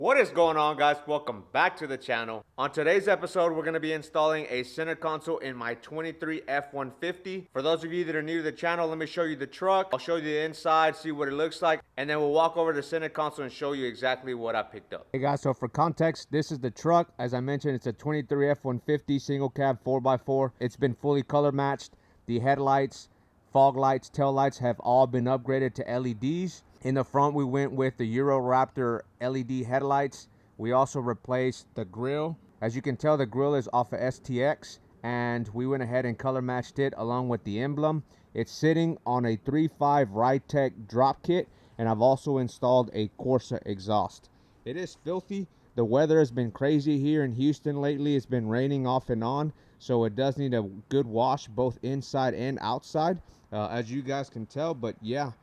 What is going on, guys? Welcome back to the channel. On today's episode, we're going to be installing a center console in my 23 F150. For those of you that are new to the channel, let me show you the truck. I'll show you the inside, see what it looks like, and then we'll walk over to the center console and show you exactly what I picked up. Hey guys, so for context, this is the truck. As I mentioned, it's a 23 F150 single cab 4x4. It's been fully color matched. The headlights, fog lights, tail lights have all been upgraded to LEDs. In the front, we went with the Raptor LED headlights. We also replaced the grille. As you can tell, the grille is off of STX, and we went ahead and color matched it along with the emblem. It's sitting on a 3.5 Ridetech drop kit, and I've also installed a Corsa exhaust. It is filthy. The weather has been crazy here in Houston lately. It's been raining off and on, so it does need a good wash both inside and outside, as you guys can tell. But yeah,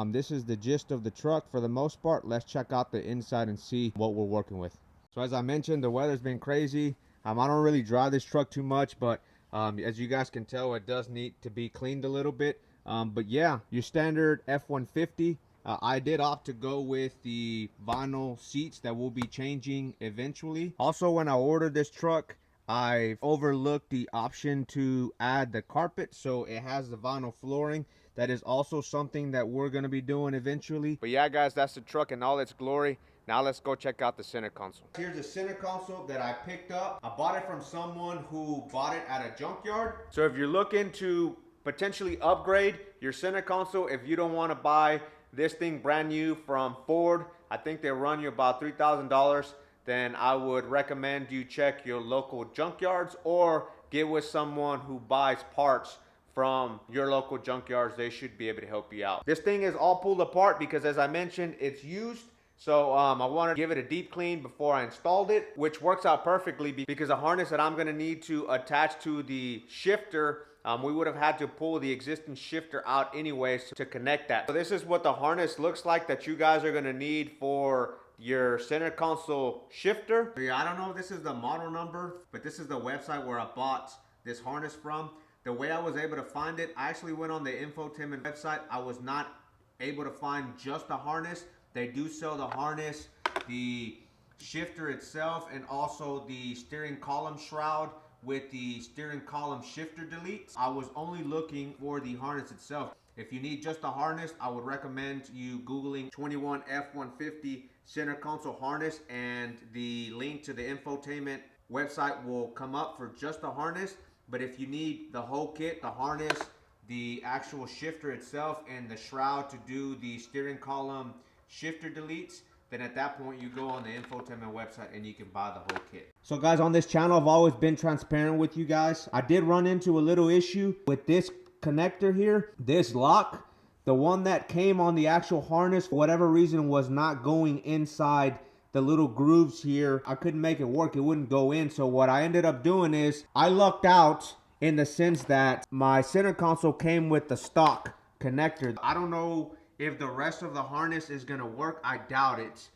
this is the gist of the truck for the most part. Let's check out the inside and see what we're working with. So as I mentioned, the weather's been crazy. I don't really drive this truck too much, but as you guys can tell, it does need to be cleaned a little bit. But yeah, your standard F-150. I did opt to go with the vinyl seats that will be changing eventually. Also, when I ordered this truck, I overlooked the option to add the carpet, so it has the vinyl flooring. That is also something that we're going to be doing eventually. But yeah, guys, that's the truck in all its glory. Now let's go check out the center console. Here's the center console that I picked up. I bought it from someone who bought it at a junkyard. So if you're looking to potentially upgrade your center console, if you don't want to buy this thing brand new from Ford, I think they run you about $3,000, then I would recommend you check your local junkyards or get with someone who buys parts from your local junkyards. They should be able to help you out. This thing is all pulled apart because, as I mentioned, it's used. So I wanted to give it a deep clean before I installed it, which works out perfectly because the harness that I'm going to need to attach to the shifter, we would have had to pull the existing shifter out anyways to connect that. So this is what the harness looks like that you guys are going to need for your center console shifter. Yeah, I don't know if this is the model number, but this is the website where I bought this harness from. The way I was able to find it, I actually went on the infotainment website. I was not able to find just the harness. They do sell the harness, the shifter itself, and also the steering column shroud with the steering column shifter deletes. I was only looking for the harness itself. If you need just the harness, I would recommend you Googling 21 F150 center console harness, and the link to the infotainment website will come up for just the harness. But if you need the whole kit, the harness, the actual shifter itself, and the shroud to do the steering column shifter deletes, then at that point you go on the infotainment website and you can buy the whole kit. So guys, on this channel, I've always been transparent with you guys. I did run into a little issue with this connector here, this lock. The one that came on the actual harness, for whatever reason, was not going inside the little grooves here. I couldn't make it work. It wouldn't go in. So what I ended up doing is I lucked out in the sense that my center console came with the stock connector. I don't know if the rest of the harness is going to work. I doubt it,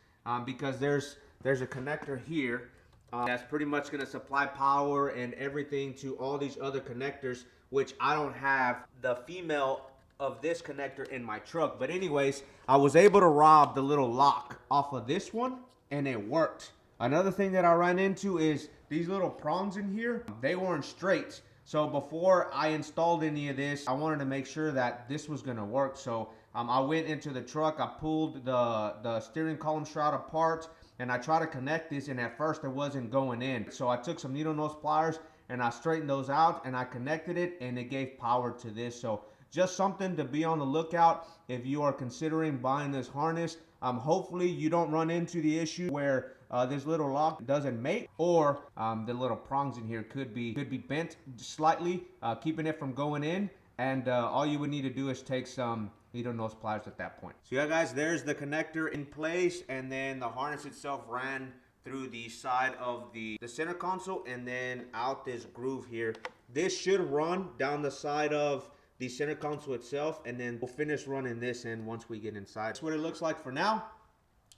because there's a connector here that's pretty much going to supply power and everything to all these other connectors, which I don't have the female of this connector in my truck. But anyways, I was able to rob the little lock off of this one, and it worked. Another thing that I ran into is these little prongs in here. They weren't straight. So before I installed any of this, I wanted to make sure that this was gonna work. So I went into the truck, I pulled the steering column shroud apart, and I tried to connect this, and at first it wasn't going in. So I took some needle nose pliers and I straightened those out, and I connected it, and it gave power to this. So just something to be on the lookout if you are considering buying this harness. Hopefully you don't run into the issue where this little lock doesn't mate, or the little prongs in here could be bent slightly, keeping it from going in. And all you would need to do is take some needle nose pliers at that point. So yeah, guys, there's the connector in place, and then the harness itself ran through the side of the center console and then out this groove here. This should run down the side of the center console itself, and then we'll finish running this in once we get inside. That's what it looks like for now.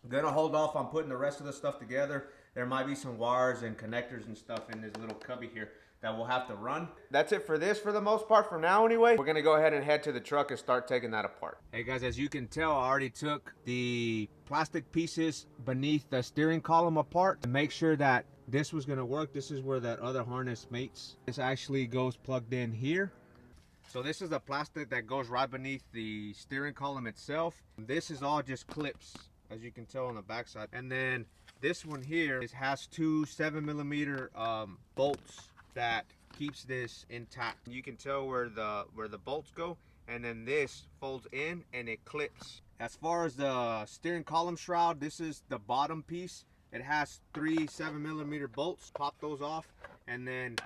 I'm gonna hold off on putting the rest of the stuff together. There might be some wires and connectors and stuff in this little cubby here that we'll have to run. That's it for this for the most part for now anyway. We're gonna go ahead and head to the truck and start taking that apart. Hey guys, as you can tell, I already took the plastic pieces beneath the steering column apart to make sure that this was gonna work. This is where that other harness mates. This actually goes plugged in here. So this is the plastic that goes right beneath the steering column itself. This is all just clips, as you can tell on the backside. And then this one here has two 7mm bolts that keeps this intact. You can tell where the bolts go, and then this folds in and it clips. As far as the steering column shroud, this is the bottom piece. It has three 7mm bolts. Pop those off, and then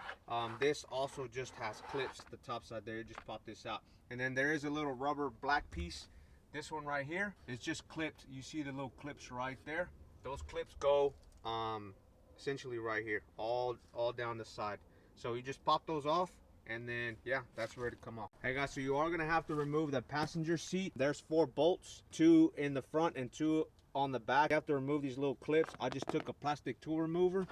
this also just has clips. The top side there, you just pop this out, and then there is a little rubber black piece. This one right here is just clipped. You see the little clips right there. Those clips go essentially right here, all down the side. So you just pop those off, and then yeah, that's ready to come off. Hey guys, so you are gonna have to remove the passenger seat. There's 4 bolts, 2 in the front and 2 on the back. You have to remove these little clips. I just took a plastic tool remover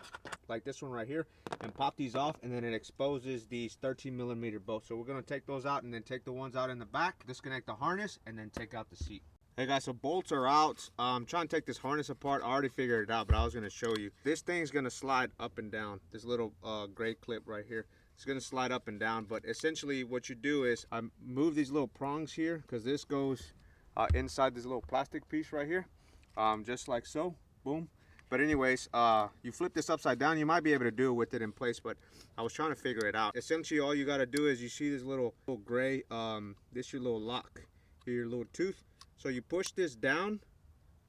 like this one right here and pop these off, and then it exposes these 13mm bolts. So we're gonna take those out and then take the ones out in the back, disconnect the harness, and then take out the seat. Hey guys, so bolts are out. I'm trying to take this harness apart. I already figured it out, but I was gonna show you. This thing's gonna slide up and down. This little gray clip right here. It's gonna slide up and down, but essentially what you do is I move these little prongs here, because this goes inside this little plastic piece right here, just like so, boom. But anyways, you flip this upside down. You might be able to do it with it in place, but I was trying to figure it out. Essentially all you gotta do is, you see this little gray, this your little lock here, your little tooth. So you push this down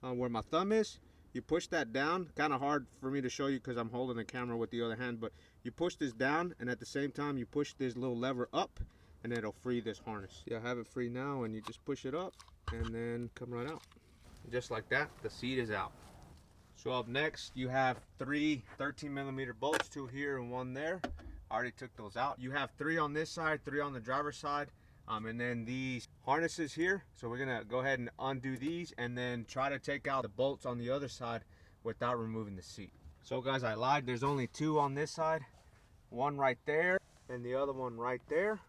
where my thumb is. You push that down. Kind of hard for me to show you because I'm holding the camera with the other hand, but you push this down, and at the same time you push this little lever up, and it'll free this harness. Yeah, I have it free now, and you just push it up and then come right out. Just like that, the seat is out. So up next, you have 3 13mm bolts, 2 here and 1 there. I already took those out. You have 3 on this side, 3 on the driver's side. And then these harnesses here. So we're gonna go ahead and undo these, and then try to take out the bolts on the other side without removing the seat. So guys, I lied. There's only 2 on this side, 1 right there and the other one right there.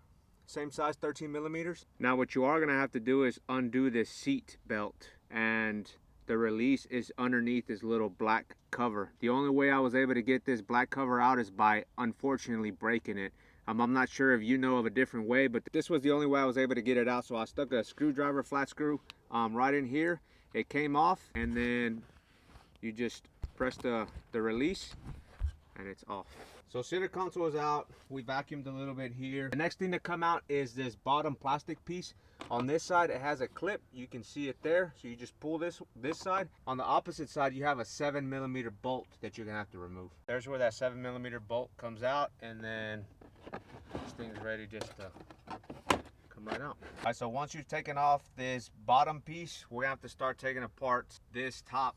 Same size, 13mm. Now what you are gonna have to do is undo this seat belt, and the release is underneath this little black cover. The only way I was able to get this black cover out is by unfortunately breaking it. I'm not sure if you know of a different way, but this was the only way I was able to get it out. So I stuck a screwdriver, flat screw, right in here. It came off, and then you just press the release, and it's off. So center console is out. We vacuumed a little bit here. The next thing to come out is this bottom plastic piece. On this side, it has a clip. You can see it there. So you just pull this side. On the opposite side, you have a 7mm bolt that you're gonna have to remove. There's where that 7mm bolt comes out, and then this thing's ready just to come right out. All right, so once you've taken off this bottom piece, we're gonna have to start taking apart this top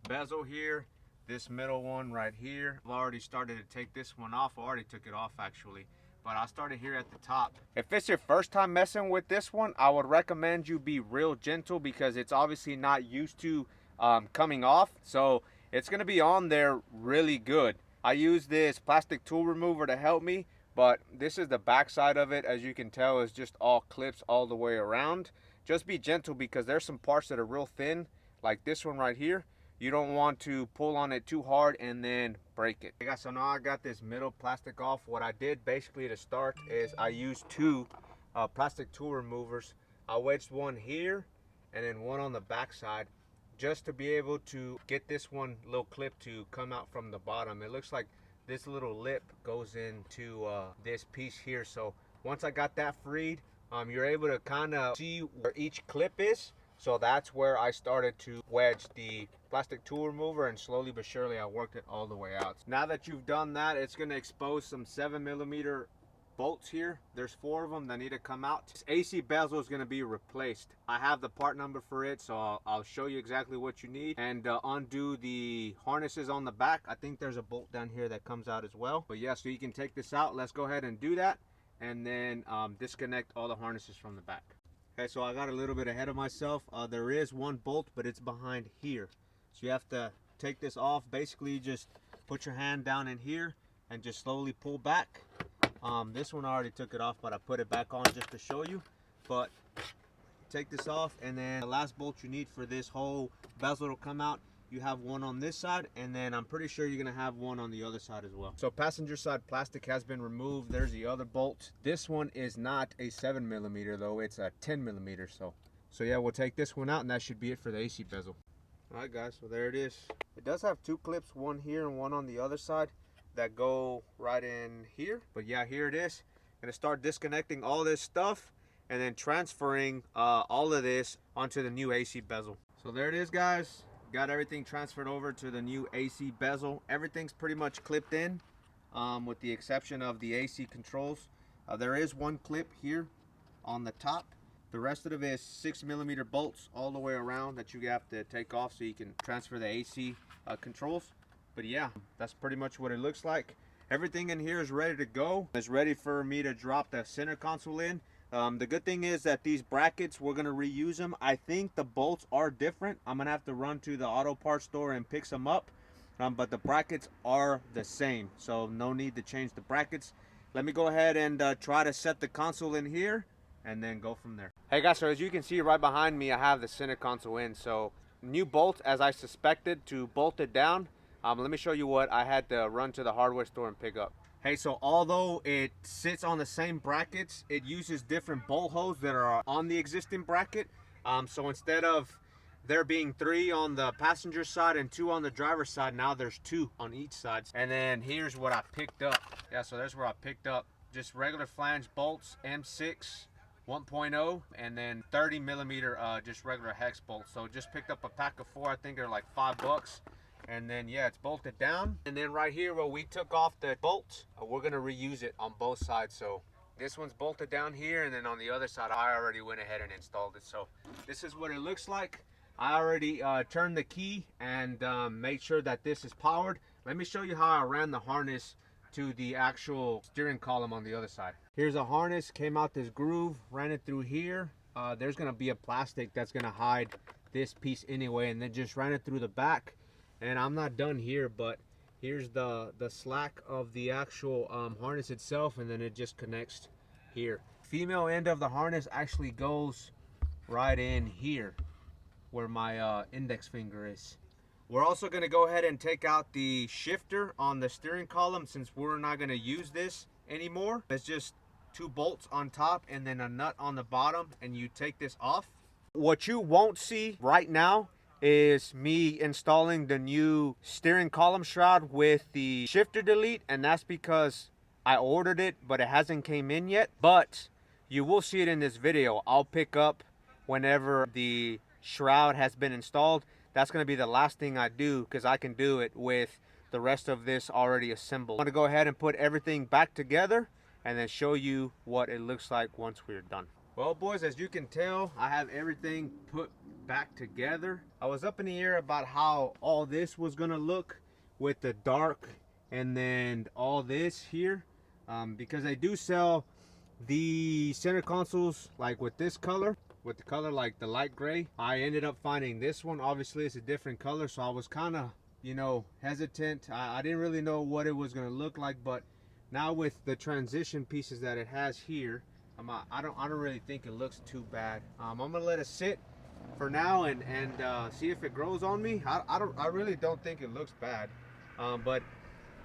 bezel here, this middle one right here. I've already started to take this one off. I already took it off actually, but I started here at the top. If it's your first time messing with this one, I would recommend you be real gentle, because it's obviously not used to coming off. So it's gonna be on there really good. I use this plastic tool remover to help me, but this is the back side of it. As you can tell, is just all clips all the way around. Just be gentle, because there's some parts that are real thin, like this one right here. You don't want to pull on it too hard and then break it. Okay guys, so now I got this middle plastic off. What I did basically to start is I used 2 plastic tool removers. I wedged one here and then one on the back side, just to be able to get this one little clip to come out from the bottom. It looks like this little lip goes into this piece here. So once I got that freed, you're able to kind of see where each clip is. So that's where I started to wedge the plastic tool remover, and slowly but surely I worked it all the way out. Now that you've done that, it's going to expose some 7mm bolts here. There's 4 of them that need to come out. This AC bezel is going to be replaced. I have the part number for it, so I'll show you exactly what you need, and undo the harnesses on the back. I think there's a bolt down here that comes out as well. But yeah, so you can take this out. Let's go ahead and do that, and then disconnect all the harnesses from the back. Okay, so I got a little bit ahead of myself. There is 1 bolt, but it's behind here. So you have to take this off. Basically, you just put your hand down in here and just slowly pull back. This one I already took it off, but I put it back on just to show you. But take this off, and then the last bolt you need for this whole bezel to come out, you have one on this side, and then I'm pretty sure you're gonna have one on the other side as well. So passenger side plastic has been removed. There's the other bolt. This one is not a 7mm though, it's a 10mm. So yeah, we'll take this one out, and that should be it for the AC bezel. All right guys, so there it is. It does have two clips, one here and one on the other side, that go right in here. But yeah, here it is. Gonna start disconnecting all this stuff and then transferring all of this onto the new AC bezel. So there it is guys. Got everything transferred over to the new AC bezel. Everything's pretty much clipped in, with the exception of the AC controls. There is one clip here on the top. The rest of it is 6mm bolts all the way around that you have to take off so you can transfer the AC controls. But yeah, that's pretty much what it looks like. Everything in here is ready to go. It's ready for me to drop the center console in. The good thing is that these brackets, we're going to reuse them. I think the bolts are different. I'm going to have to run to the auto parts store and pick some up. But the brackets are the same, so no need to change the brackets. Let me go ahead and try to set the console in here and then go from there. Hey guys, so as you can see right behind me, I have the center console in. So new bolts, as I suspected, to bolt it down. Let me show you what I had to run to the hardware store and pick up. Hey, so although it sits on the same brackets, it uses different bolt holes that are on the existing bracket. So instead of there being 3 on the passenger side and 2 on the driver's side, now there's 2 on each side. And then here's what I picked up. Yeah, so there's where I picked up just regular flange bolts, M6 1.0, and then 30mm just regular hex bolts. So just picked up a pack of 4. I think they're like $5. And then yeah, it's bolted down. And then right here where we took off the bolt, we're gonna reuse it on both sides. So this one's bolted down here, and then on the other side I already went ahead and installed it. So this is what it looks like. I already turned the key and made sure that this is powered. Let me show you how I ran the harness to the actual steering column on the other side. Here's a harness, came out this groove, ran it through here. There's gonna be a plastic that's gonna hide this piece anyway, and then just ran it through the back. And I'm not done here, but here's the slack of the actual harness itself, and then it just connects here. Female end of the harness actually goes right in here where my index finger is. We're also going to go ahead and take out the shifter on the steering column, since we're not going to use this anymore. It's just 2 bolts on top and then a nut on the bottom, and you take this off. What you won't see right now is me installing the new steering column shroud with the shifter delete, and that's because I ordered it but it hasn't came in yet. But you will see it in this video. I'll pick up whenever the shroud has been installed. That's going to be the last thing I do, because I can do it with the rest of this already assembled. I'm going to go ahead and put everything back together and then show you what it looks like once we're done. Well boys, as you can tell, I have everything put back together. I was up in the air about how all this was gonna look with the dark and then all this here, because they do sell the center consoles like with this color, with the color like the light gray. I ended up finding this one. Obviously it's a different color, so I was kind of, you know, hesitant. I didn't really know what it was gonna look like, but now with the transition pieces that it has here, I don't really think it looks too bad. I'm gonna let it sit for now and see if it grows on me. I really don't think it looks bad, but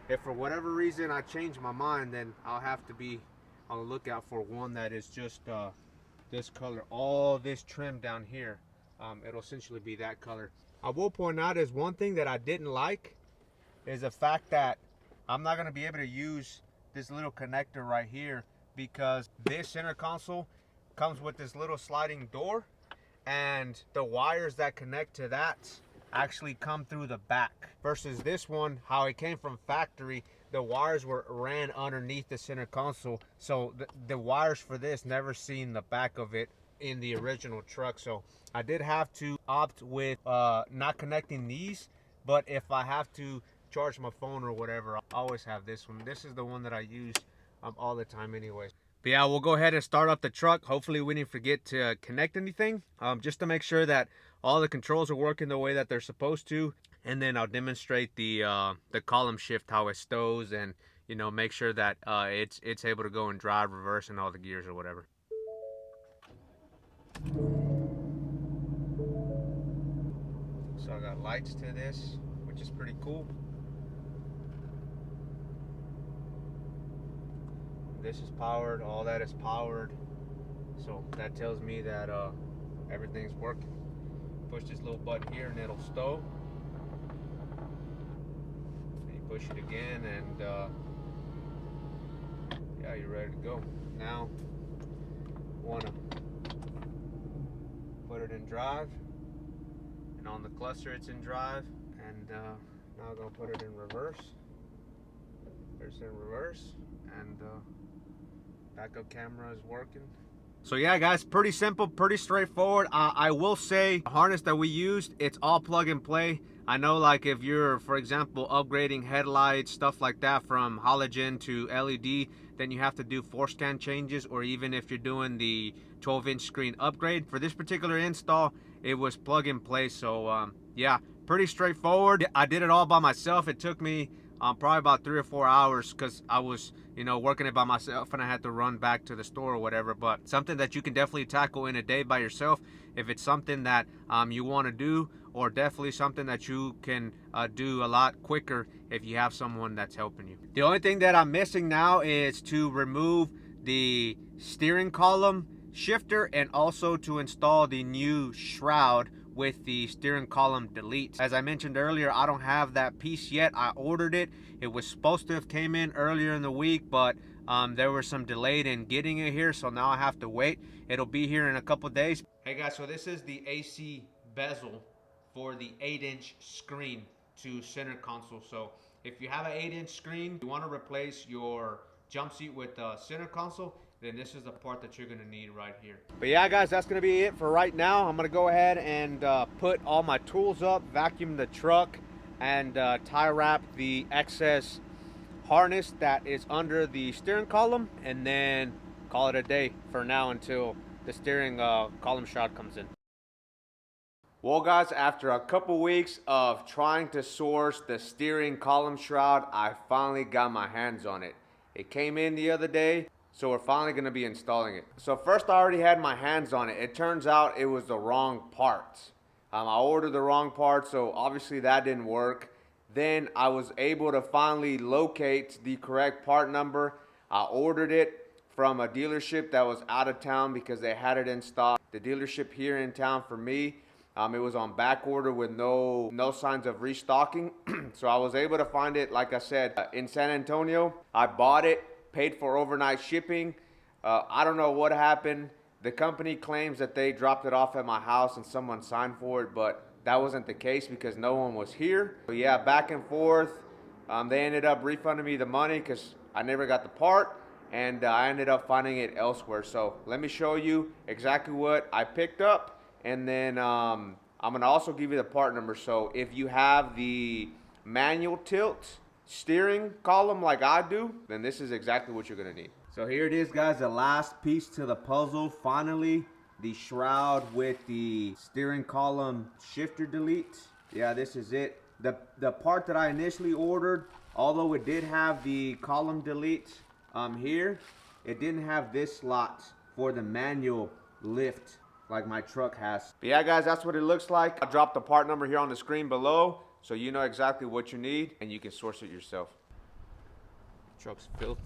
if for whatever reason I change my mind, then I'll have to be on the lookout for one that is just this color. All this trim down here, it'll essentially be that color. I will point out is one thing that I didn't like is the fact that I'm not gonna be able to use this little connector right here, because this center console comes with this little sliding door, and the wires that connect to that actually come through the back, versus this one, how it came from factory, the wires ran underneath the center console. So the wires for this never seen the back of it in the original truck. So I did have to opt with not connecting these, but if I have to charge my phone or whatever, I always have this one. This is the one that I use all the time anyways. But yeah, we'll go ahead and start up the truck. Hopefully we didn't forget to connect anything, just to make sure that all the controls are working the way that they're supposed to. And then I'll demonstrate the column shift, how it stows, and you know, make sure that it's able to go in drive, reverse, and all the gears or whatever. So I got lights to this, which is pretty cool. This is powered, all that is powered. So that tells me that everything's working. Push this little button here and it'll stow. And you push it again and yeah, you're ready to go. Now, wanna put it in drive. And on the cluster it's in drive. And now I'm gonna put it in reverse. There's in reverse. And backup camera is working. So yeah guys, pretty simple, pretty straightforward. I will say the harness that we used, it's all plug and play. I know, like, if you're, for example, upgrading headlights, stuff like that, from halogen to LED, then you have to do force scan changes, or even if you're doing the 12-inch screen upgrade. For this particular install, it was plug and play. So yeah, pretty straightforward. I did it all by myself. It took me probably about 3 or 4 hours because I was, you know, working it by myself and I had to run back to the store or whatever. But something that you can definitely tackle in a day by yourself if it's something that you want to do, or definitely something that you can do a lot quicker if you have someone that's helping you. The only thing that I'm missing now is to remove the steering column shifter and also to install the new shroud with the steering column delete. As I mentioned earlier, I don't have that piece yet. I ordered it. It was supposed to have came in earlier in the week, but there was some delay in getting it here, so now I have to wait. It'll be here in a couple days. Hey guys, so this is the AC bezel for the 8-inch screen to center console. So if you have an 8-inch screen, you want to replace your jump seat with a center console, then this is the part that you're gonna need right here. But yeah guys, that's gonna be it for right now. I'm gonna go ahead and put all my tools up, vacuum the truck, and tie wrap the excess harness that is under the steering column, and then call it a day for now until the steering column shroud comes in. Well guys, after a couple weeks of trying to source the steering column shroud, I finally got my hands on it. It came in the other day, so we're finally going to be installing it. So first, I already had my hands on it. It turns out it was the wrong part. I ordered the wrong part, so obviously that didn't work. Then I was able to finally locate the correct part number. I ordered it from a dealership that was out of town because they had it in stock. The dealership here in town for me, it was on back order with no signs of restocking. So I was able to find it, like I said, in San Antonio. I bought it, paid for overnight shipping. I don't know what happened. The company claims that they dropped it off at my house and someone signed for it, but that wasn't the case because no one was here. So yeah, back and forth. They ended up refunding me the money because I never got the part, and I ended up finding it elsewhere. So let me show you exactly what I picked up, and then I'm gonna also give you the part number. So if you have the manual tilt steering column like I do, then this is exactly what you're gonna need. So here it is guys, the last piece to the puzzle. Finally, the shroud with the steering column shifter delete. Yeah, this is it. The part that I initially ordered, although it did have the column delete here, it didn't have this slot for the manual lift like my truck has. But yeah guys, that's what it looks like. I'll drop the part number here on the screen below, so you know exactly what you need and you can source it yourself. The truck's filthy.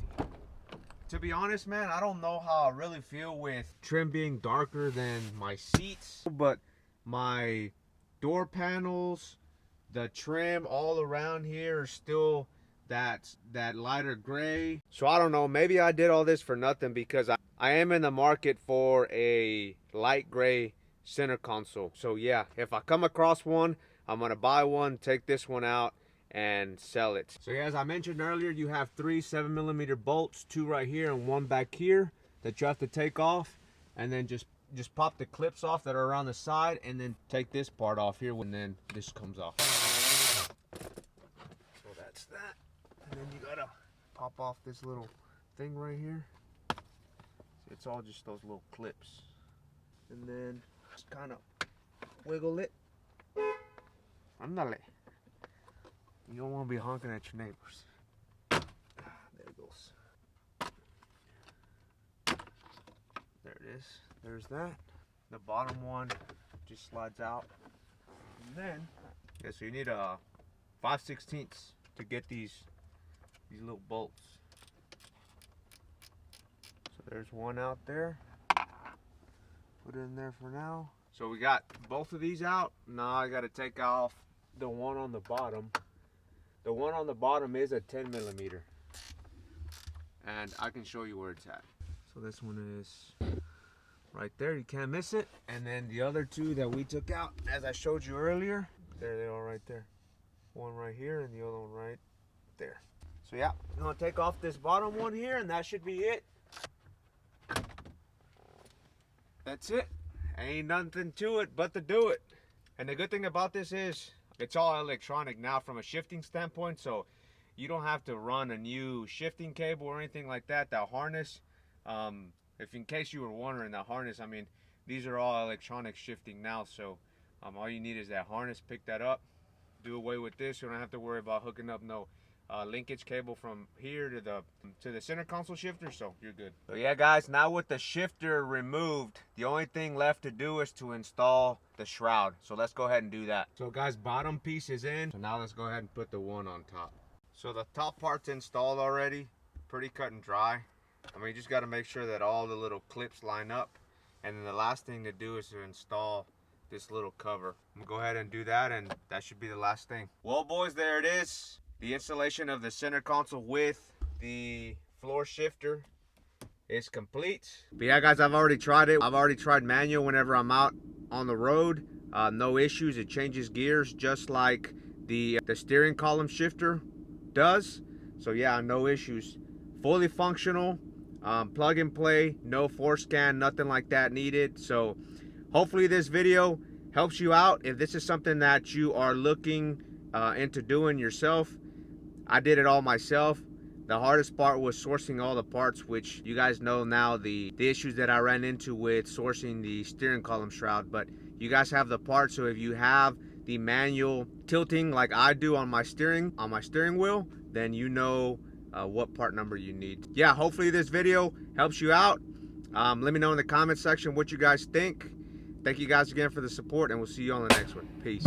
To be honest, man, I don't know how I really feel with trim being darker than my seats, but my door panels, the trim all around here are still that lighter gray. So I don't know, maybe I did all this for nothing, because I am in the market for a light gray center console. So yeah, if I come across one, I'm gonna buy one, take this one out, and sell it. So yeah, as I mentioned earlier, you have 3 7mm bolts, 2 right here and 1 back here that you have to take off, and then just pop the clips off that are around the side, and then take this part off here when then this comes off. So that's that, and then you gotta pop off this little thing right here. It's all just those little clips, and then just kind of wiggle it. Andale. You don't want to be honking at your neighbors. There it goes. There it is. There's that. The bottom one just slides out. And then, yeah, so you need a 5/16 to get these little bolts. So there's one out there. Put it in there for now. So we got both of these out. Now I got to take off the one on the bottom. The one on the bottom is a 10 millimeter. And I can show you where it's at. So this one is right there, you can't miss it. And then the other two that we took out, as I showed you earlier, there they are right there. One right here and the other one right there. So yeah, I'm gonna take off this bottom one here and that should be it. That's it. Ain't nothing to it but to do it. And the good thing about this is it's all electronic now from a shifting standpoint, so you don't have to run a new shifting cable or anything like that. That harness, if in case you were wondering, that harness, I mean, these are all electronic shifting now, so all you need is that harness. Pick that up, do away with this. You don't have to worry about hooking up no linkage cable from here to the center console shifter, so you're good. So yeah guys, now with the shifter removed, the only thing left to do is to install the shroud. So let's go ahead and do that. So guys, bottom piece is in, so now let's go ahead and put the one on top. So the top part's installed already, pretty cut and dry. I mean, you just got to make sure that all the little clips line up, and then the last thing to do is to install this little cover. I'm gonna go ahead and do that, and that should be the last thing. Well boys, there it is. The installation of the center console with the floor shifter is complete. But yeah guys, I've already tried it. I've already tried manual whenever I'm out on the road. No issues. It changes gears just like the steering column shifter does. So yeah, no issues. Fully functional, plug and play, no force scan, nothing like that needed. So hopefully this video helps you out if this is something that you are looking into doing yourself. I did it all myself. The hardest part was sourcing all the parts, which you guys know now the issues that I ran into with sourcing the steering column shroud. But you guys have the parts, so if you have the manual tilting like I do on my steering wheel, then you know what part number you need. Yeah, hopefully this video helps you out. Let me know in the comment section what you guys think. Thank you guys again for the support, and we'll see you on the next one. Peace.